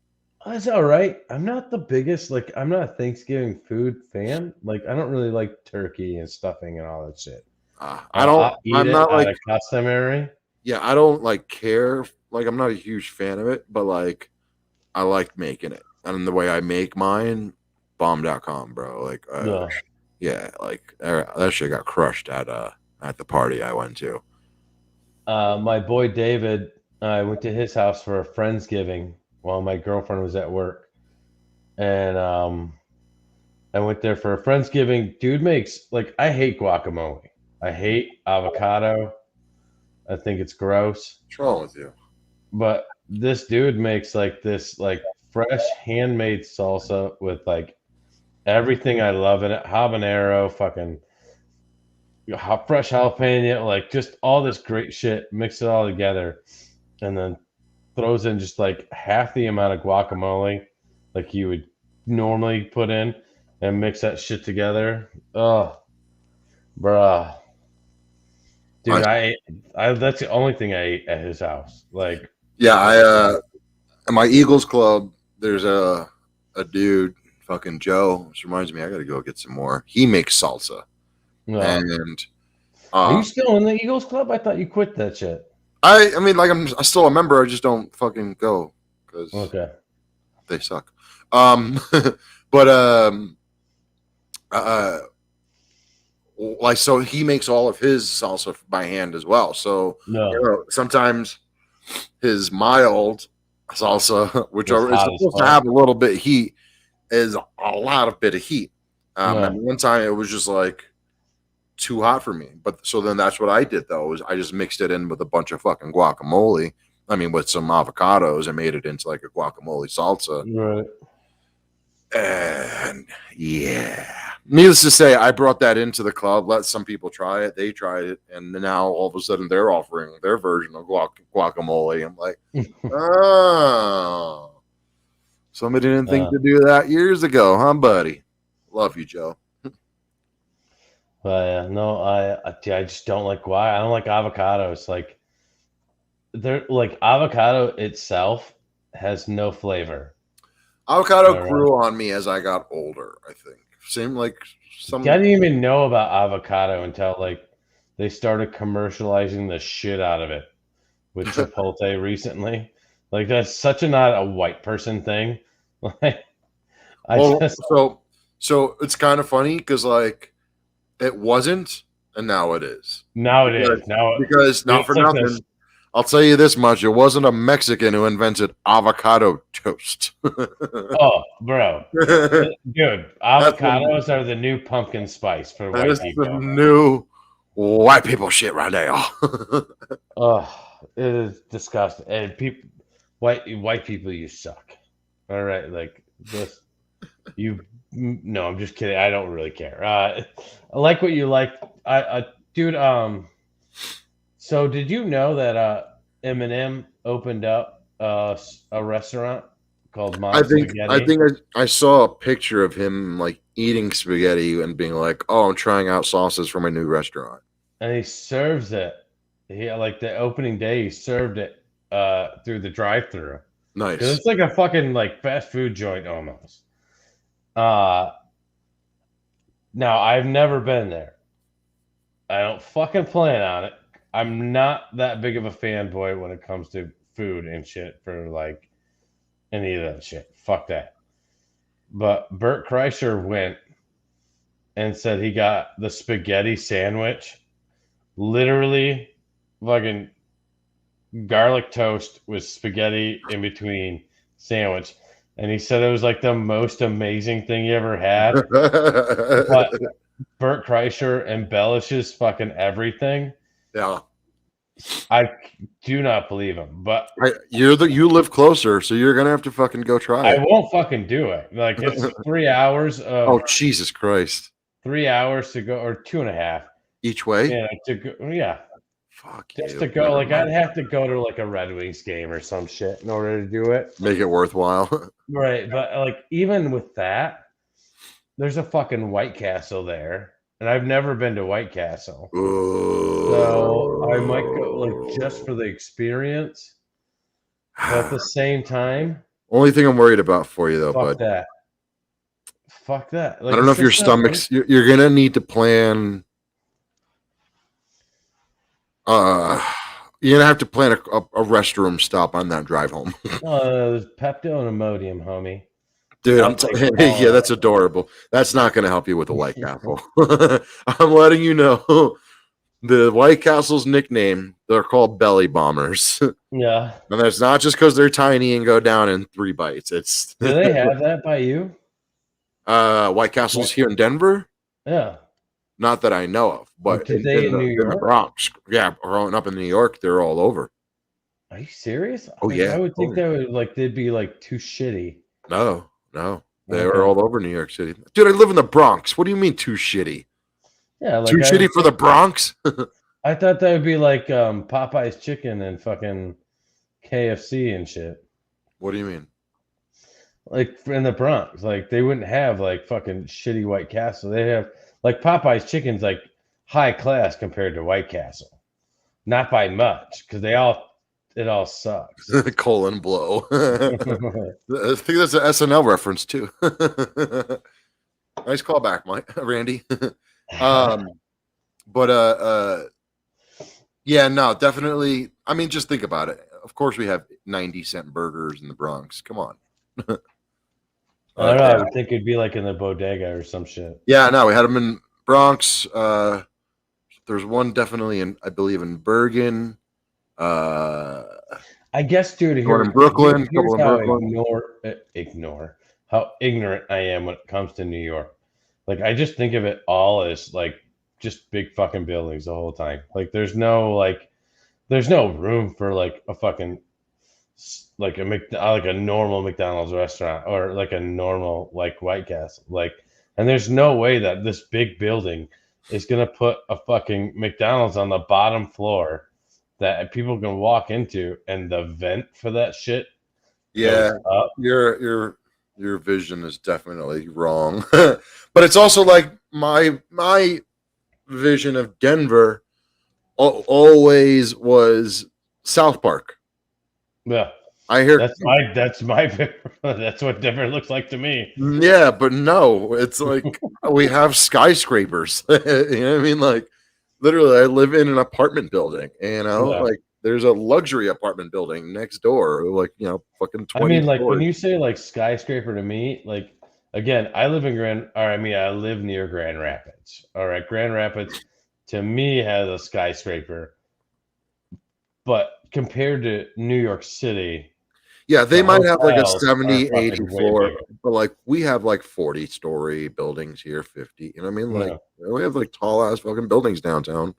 It's all right. I'm not the biggest, I'm not a Thanksgiving food fan. Like, I don't really like turkey and stuffing and all that shit. I'm not like customary. Yeah, I don't care. Like, I'm not a huge fan of it, but I like making it. And the way I make mine, bomb.com, bro. Yeah, that shit got crushed at the party I went to. My boy David, I went to his house for a Friendsgiving while my girlfriend was at work. And I went there for a Friendsgiving. Dude makes, I hate guacamole. I hate avocado. I think it's gross. What's wrong with you? But this dude makes this fresh handmade salsa with everything I love in it. Habanero, fucking fresh jalapeno, just all this great shit. Mix it all together, and then throws in just half the amount of guacamole you would normally put in, and mix that shit together. Oh, bruh. Dude, I that's the only thing I ate at his house. Yeah, at my Eagles club, there's a dude, fucking Joe, which reminds me, I gotta go get some more. He makes salsa. No. And are you still in the Eagles club? I thought you quit that shit. I mean, I'm still a member. I just don't fucking go because they suck. So he makes all of his salsa by hand as well. So sometimes his mild salsa, which is supposed to have a little bit of heat, is a lot of bit of heat. And one time it was just too hot for me. But so then that's what I did though, is I just mixed it in with a bunch of fucking guacamole. I mean, with some avocados and made it into a guacamole salsa. Right. And yeah. Needless to say, I brought that into the club, let some people try it. They tried it, and now all of a sudden they're offering their version of guacamole. I'm like, oh, somebody didn't think to do that years ago, huh, buddy? Love you, Joe. But no, I just don't like guac. I don't like avocados. Avocado itself has no flavor. Avocado grew on me as I got older, I think. Seemed like some. I didn't even know about avocado until they started commercializing the shit out of it with Chipotle recently. That's such not a white person thing. So it's kind of funny because it wasn't, and now it is. Now it is. Because not for nothing. I'll tell you this much: it wasn't a Mexican who invented avocado toast. Oh, bro, dude, avocados are the new pumpkin spice for white people. The new white people shit right now. Oh, it is disgusting. And white people, you suck. All right, this, you. No, I'm just kidding. I don't really care. I like what you like. Dude. So did you know that Eminem opened up a restaurant called Mom's Spaghetti? I think I saw a picture of him eating spaghetti and being like, "Oh, I'm trying out sauces for my new restaurant." And he serves it. He the opening day, he served it through the drive-through. Nice. Because it's like a fucking like fast food joint almost. Now I've never been there. I don't fucking plan on it. I'm not that big of a fanboy when it comes to food and shit for like any of that shit. Fuck that. But Bert Kreischer went and said he got the spaghetti sandwich, literally fucking garlic toast with spaghetti in between sandwich. And he said it was like the most amazing thing he ever had. But Bert Kreischer embellishes fucking everything. Yeah. I do not believe him, but you live closer, so you're gonna have to fucking go try it. I won't fucking do it. Like it's 3 hours of Oh Jesus Christ! 3 hours to go, or 2.5 each way. Yeah, to go. Yeah, fuck. Just to go. Like I'd have to go to like a Red Wings game or some shit in order to do it. Make it worthwhile. Right, but like even with that, there's a fucking White Castle there. And I've never been to White Castle. Ooh. So I might go like just for the experience. But at the same time, only thing I'm worried about for you though, fuck bud. that. Fuck that. Like, I don't know if your stomach's you're gonna need to plan you're gonna have to plan a restroom stop on that drive home. There's Pepto and Imodium, homie. Dude, yeah, that's adorable. That's not going to help you with the White Castle. I'm letting you know the White Castle's nickname, they're called belly bombers. Yeah. And that's not just because they're tiny and go down in 3 bites. It's Do they have that by you? White Castle's here in Denver? Yeah. Not that I know of, but in New York? In the Bronx. Yeah, growing up in New York, they're all over. Are you serious? Oh, yeah. I would think that would like they'd be like too shitty. No, they were all over New York City. Dude, I live in the Bronx. What do you mean too shitty? Yeah, like too shitty for the Bronx? I thought that would be like Popeye's chicken and fucking KFC and shit. What do you mean? Like in the Bronx, like they wouldn't have like fucking shitty White Castle. They have like Popeye's chicken's like high class compared to White Castle, not by much because it all sucks. Colon blow. I think that's an SNL reference too. Nice callback, Mike, Randy. But yeah, no, definitely. I mean, just think about it. Of course, we have 90-cent burgers in the Bronx. Come on. I don't know. I would think it'd be like in the bodega or some shit. Yeah, no, we had them in Bronx. There's one definitely I believe in Bergen. I guess, dude, here in Brooklyn. Here's how ignore how ignorant I am when it comes to New York. Like, I just think of it all as like just big fucking buildings the whole time. Like, there's no room for like a fucking like a normal McDonald's restaurant or like a normal like White Castle. Like, and there's no way that this big building is gonna put a fucking McDonald's on the bottom floor that people can walk into, and the vent for that shit. Yeah, your vision is definitely wrong. But it's also like my vision of Denver always was South Park. Yeah, I hear that's my that's what Denver looks like to me. Yeah, but no, it's like we have skyscrapers. You know what I mean? Like, literally, I live in an apartment building. You know, like there's a luxury apartment building next door. Like, you know, fucking 20. I mean, like when you say like skyscraper to me, like again, I live near Grand Rapids. All right, Grand Rapids to me has a skyscraper, but compared to New York City, yeah, they might have like a 70, 80 floor, but like we have like 40-story buildings here, 50. You know what I mean? Like we have like tall ass fucking buildings downtown.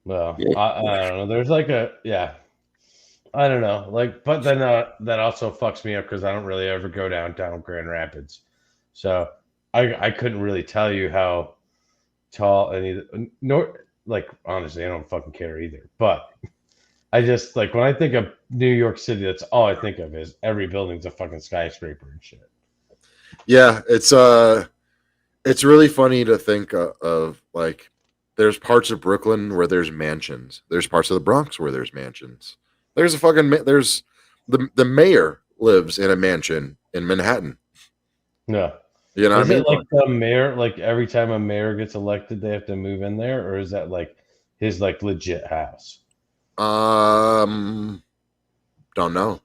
Well, I don't know. There's like I don't know. Like, but then that also fucks me up because I don't really ever go downtown Grand Rapids, so I couldn't really tell you how tall like honestly, I don't fucking care either. But I just like when I think of New York City, that's all I think of is every building's a fucking skyscraper and shit. Yeah, it's really funny to think of like there's parts of Brooklyn where there's mansions. There's parts of the Bronx where there's mansions. There's the mayor lives in a mansion in Manhattan. No. You know what I mean? It like the mayor, like every time a mayor gets elected, they have to move in there, or is that like his like legit house? Don't know.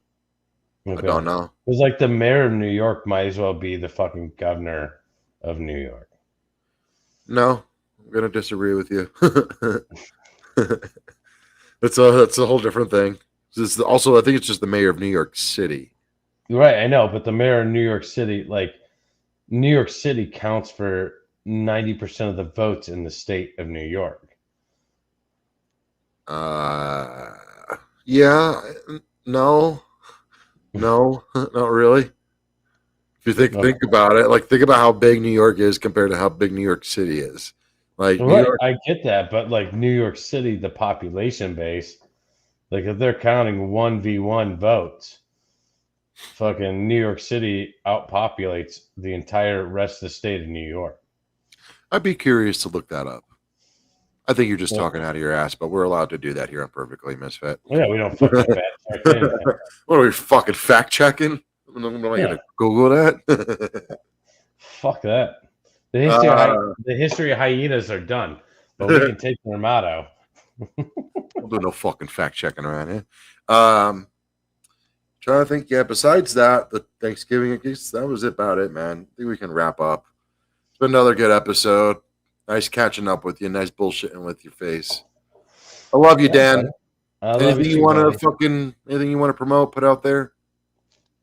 Okay. I don't know. It's like the mayor of New York might as well be the fucking governor of New York. No, I'm gonna disagree with you. That's a whole different thing. Also, I think it's just the mayor of New York City. Right, I know, but the mayor of New York City, like New York City counts for 90% of the votes in the state of New York. Yeah, no, not really. If you think about it, like think about how big New York is compared to how big New York City is. Like New York, I get that, but like New York City, the population base, like if they're counting 1v1 votes, fucking New York City outpopulates the entire rest of the state of New York. I'd be curious to look that up. I think you're just talking out of your ass, but we're allowed to do that here on Perfectly Misfit. Yeah, we don't fucking fact check anything. What are we fucking fact checking? Am I gonna Google that? Fuck that. The history of hyenas are done, but we can take their motto. We'll do no fucking fact checking around here. Trying to think. Yeah, besides that, the Thanksgiving, I guess that was about it, man. I think we can wrap up. It's been another good episode. Nice catching up with you. Nice bullshitting with your face. I love you, Dan. Anything you want to promote, put out there?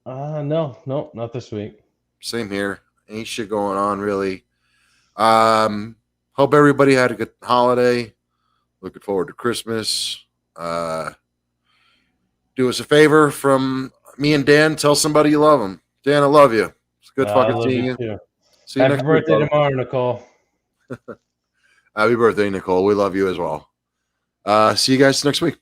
No, not this week. Same here. Ain't shit going on really. Hope everybody had a good holiday. Looking forward to Christmas. Do us a favor from me and Dan. Tell somebody you love them. Dan, I love you. It's good fucking seeing you. See you Happy birthday tomorrow, Nicole. Happy birthday, Nicole. We love you as well. See you guys next week.